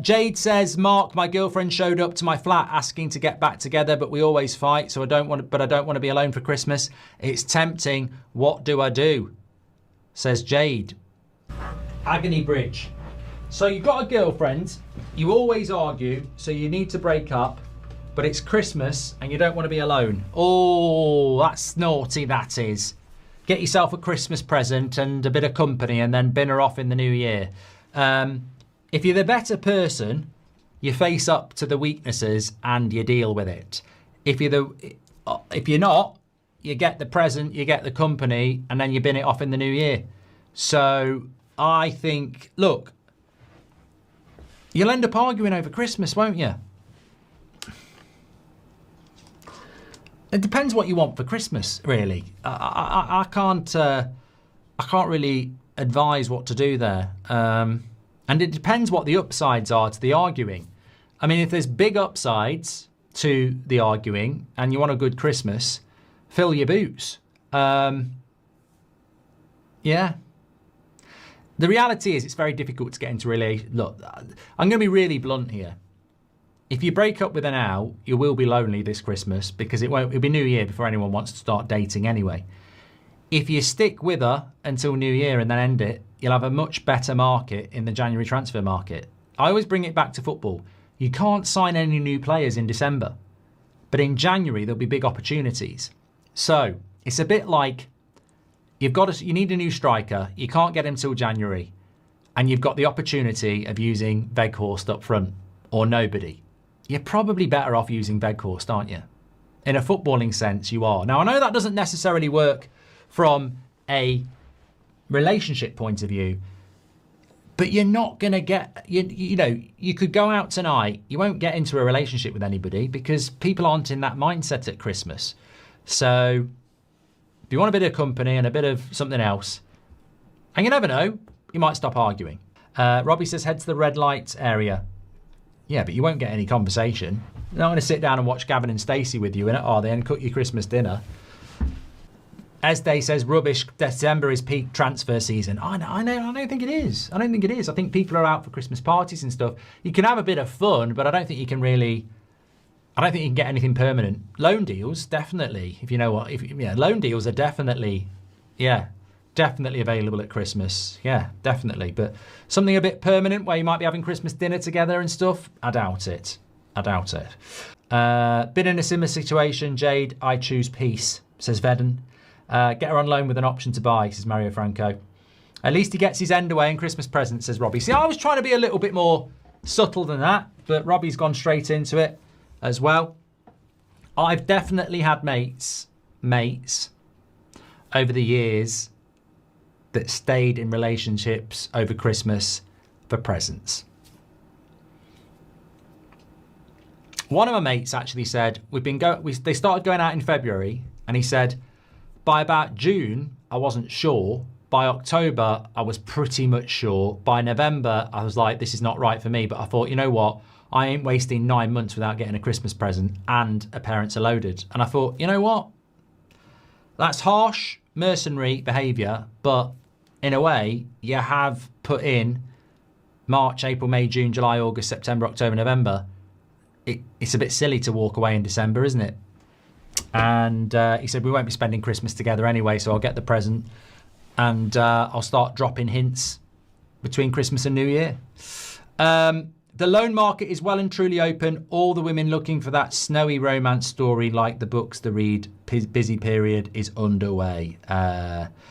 Jade says, Mark, my girlfriend showed up to my flat asking to get back together, but we always fight, so I don't want to be alone for Christmas. It's tempting. What do I do? Says Jade. Agony Bridge. So you've got a girlfriend, you always argue, so you need to break up, but it's Christmas and you don't want to be alone. Oh, that's naughty, that is. Get yourself a Christmas present and a bit of company and then bin her off in the new year. If you're the better person, you face up to the weaknesses and you deal with it. If you're not, you get the present, you get the company, and then you bin it off in the new year. So I think, look, you'll end up arguing over Christmas, won't you? It depends what you want for Christmas, really. I can't really advise what to do there. And it depends what the upsides are to the arguing. I mean, if there's big upsides to the arguing and you want a good Christmas, fill your boots. Yeah. The reality is it's very difficult to get into Look, I'm going to be really blunt here. If you break up with her now, you will be lonely this Christmas because it'll be New Year before anyone wants to start dating anyway. If you stick with her until New Year and then end it, you'll have a much better market in the January transfer market. I always bring it back to football. You can't sign any new players in December, but in January there'll be big opportunities. So it's a bit like you need a new striker. You can't get him till January, and you've got the opportunity of using Weghorst up front or nobody. You're probably better off using Weghorst, aren't you? In a footballing sense, you are. Now I know that doesn't necessarily work from a relationship point of view, but you're not going to get, you could go out tonight, you won't get into a relationship with anybody because people aren't in that mindset at Christmas. So if you want a bit of company and a bit of something else, and you never know, you might stop arguing. Robbie says, head to the red light area. Yeah, but you won't get any conversation. You're not going to sit down and watch Gavin and Stacey with you, are they, and cook your Christmas dinner. Esday says, rubbish, December is peak transfer season. I don't think it is. I don't think it is. I think people are out for Christmas parties and stuff. You can have a bit of fun, but I don't think you can get anything permanent. Loan deals, definitely. If you know what, loan deals are definitely available at Christmas. Yeah, definitely. But something a bit permanent where you might be having Christmas dinner together and stuff, I doubt it. Been in a similar situation, Jade. I choose peace, says Vedden. Get her on loan with an option to buy, says Mario Franco. At least he gets his end away in Christmas presents, says Robbie. See, I was trying to be a little bit more subtle than that, but Robbie's gone straight into it as well. I've definitely had mates over the years that stayed in relationships over Christmas for presents. One of my mates actually said, they started going out in February, and he said, by about June, I wasn't sure. By October, I was pretty much sure. By November, I was like, this is not right for me. But I thought, you know what? I ain't wasting 9 months without getting a Christmas present and a Parents Are Loaded. And I thought, you know what? That's harsh, mercenary behaviour. But in a way, you have put in March, April, May, June, July, August, September, October, November. It's a bit silly to walk away in December, isn't it? And he said, we won't be spending Christmas together anyway, so I'll get the present and I'll start dropping hints between Christmas and New Year. The loan market is well and truly open. All the women looking for that snowy romance story like the books, the read, busy period is underway.